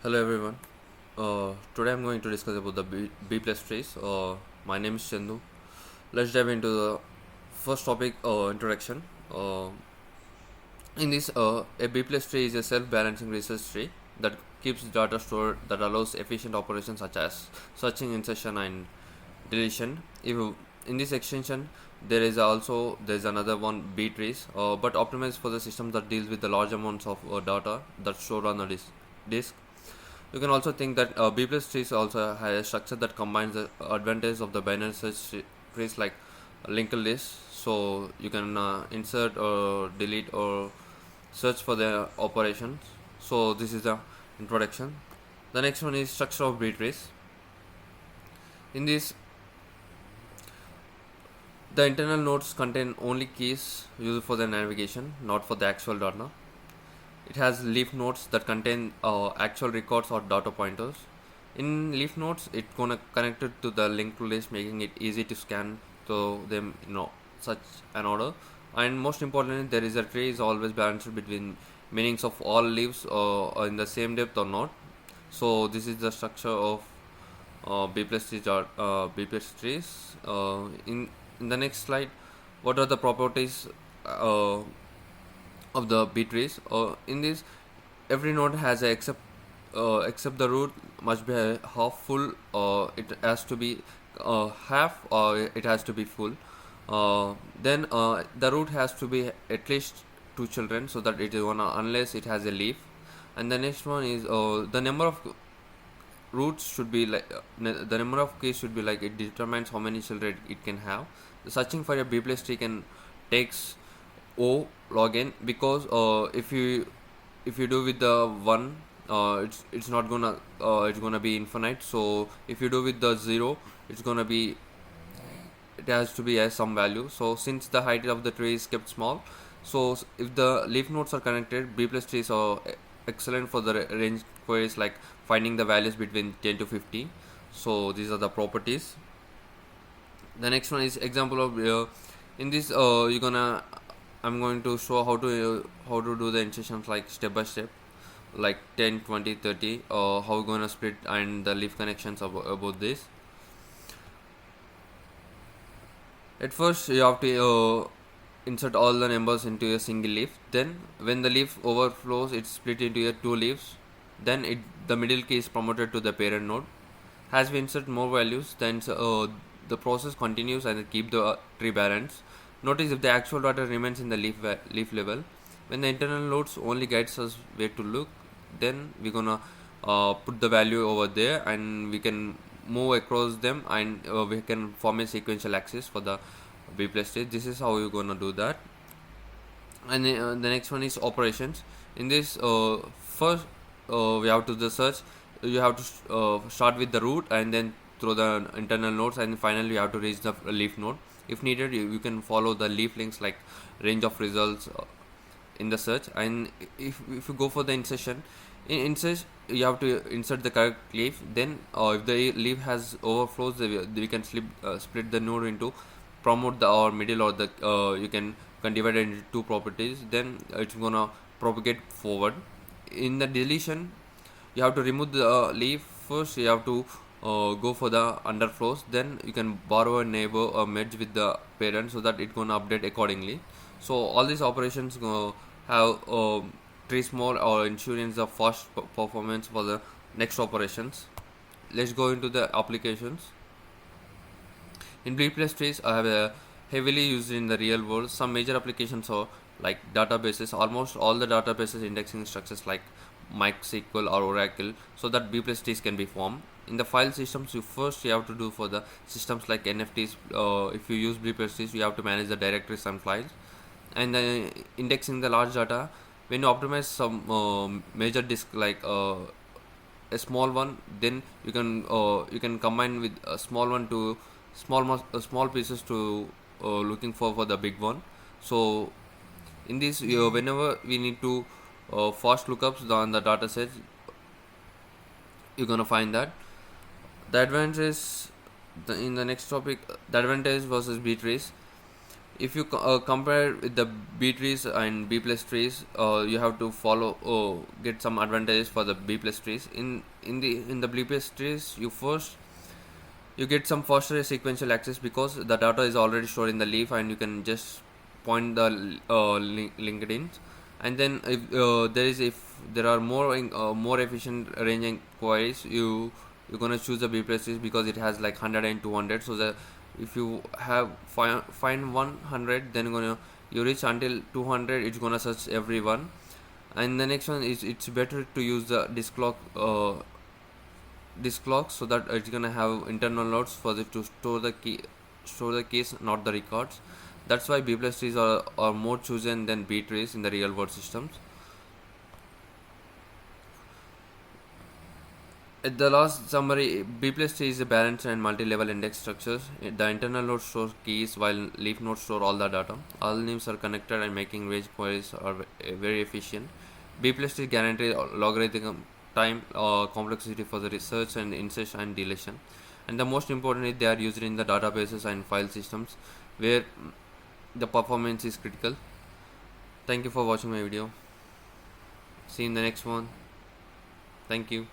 Hello everyone. Today I'm going to discuss about the B plus trees. My name is Chandu. Let's dive into the first topic, introduction. In this, a B plus tree is a self-balancing research tree that keeps data stored that allows efficient operations such as searching, insertion, and deletion. If in this extension there's another one B trees, but optimized for the system that deals with the large amounts of data that's stored on the disk. You can also think that B plus trees also has a structure that combines the advantage of the binary search trees like linked list. So you can insert or delete or search for the operations. So this is the introduction. The next one is structure of B trees. In this, the internal nodes contain only keys used for the navigation, not for the actual data. It has leaf nodes that contain actual records or data pointers. In leaf nodes, it's gonna connect it to the linked list, making it easy to scan to them, such an order. And most importantly, there is a tree is always balanced between meanings of all leaves in the same depth or not. So this is the structure of B plus trees. B plus trees. In the next slide, what are the properties? Of the B trees. In this, every node has a except the root must be half full. It has to be half, or it has to be full. Then the root has to be at least two children, so that it is one unless it has a leaf. And the next one is the number of roots should be like the number of keys should be like it determines how many children it can have. Searching for a B plus tree can takes O log n, because if you do with the one, it's not gonna it's gonna be infinite. So if you do with the 0, it's gonna be it has to be as some value. So since the height of the tree is kept small, so if the leaf nodes are connected, B plus trees are excellent for the range queries like finding the values between 10 to 50. So these are the properties. The next one is example of in this you're gonna I'm going to show how to do the insertions like step by step, like 10, 20, 30, how we're gonna split and the leaf connections about this. At first you have to insert all the numbers into a single leaf. Then when the leaf overflows, it's split into two leaves. Then the middle key is promoted to the parent node. As we insert more values, then the process continues and keep the tree balanced. Notice if the actual data remains in the leaf level. When the internal nodes only guides us where to look, then we're gonna put the value over there, and we can move across them, and we can form a sequential axis for the B plus stage. This is how you're gonna do that. And the next one is operations. In this, first we have to the search. You have to start with the root and then through the internal nodes, and finally you have to reach the leaf node. If needed, you can follow the leaf links like range of results in the search. And if you go for the insertion, in insert you have to insert the correct leaf. Then if the leaf has overflows, we can split the node into promote the or middle, or the you can divide it into two properties. Then it's gonna propagate forward. In the deletion, you have to remove the leaf. First you have to go for the underflows. Then you can borrow a neighbor or merge with the parent, so that it's gonna update accordingly. So all these operations have tree small or insurance of fast performance for the next operations. Let's go into the applications. In B plus trees, I have heavily used in the real world. Some major applications are like databases. Almost all the databases indexing structures like MySQL or Oracle, so that B plus trees can be formed. In the file systems, you have to do for the systems like NFTs. If you use B plus trees, you have to manage the directories and files. And indexing the large data, when you optimize some major disk like a small one, then you can combine with a small one to small pieces to looking for the big one. So in this, whenever we need to fast lookups on the data sets, you're gonna find that the advantage in the next topic, the advantage versus B trees. If you compare with the B trees and B plus trees, you have to follow get some advantages for the B plus trees. In the B plus trees, you get some faster sequential access because the data is already stored in the leaf, and you can just point the LinkedIn. And then if there are more efficient ranging queries, you're gonna choose the B plus trees because it has like 100 and 200. So that if you have find 100, then you reach until 200, it's gonna search everyone. And the next one is, it's better to use the disk lock, so that it's gonna have internal nodes for it to store the keys, not the records. That's why B plus trees are more chosen than B trees in the real world systems. At the last summary, B plus tree is a balanced and multi-level index structures. The internal node stores keys while leaf nodes store all the data. All names are connected and making range queries are very efficient. B plus tree guarantees logarithm time complexity for the research and insertion and deletion. And the most important is they are used in the databases and file systems where the performance is critical. Thank you for watching my video. See you in the next one. Thank you.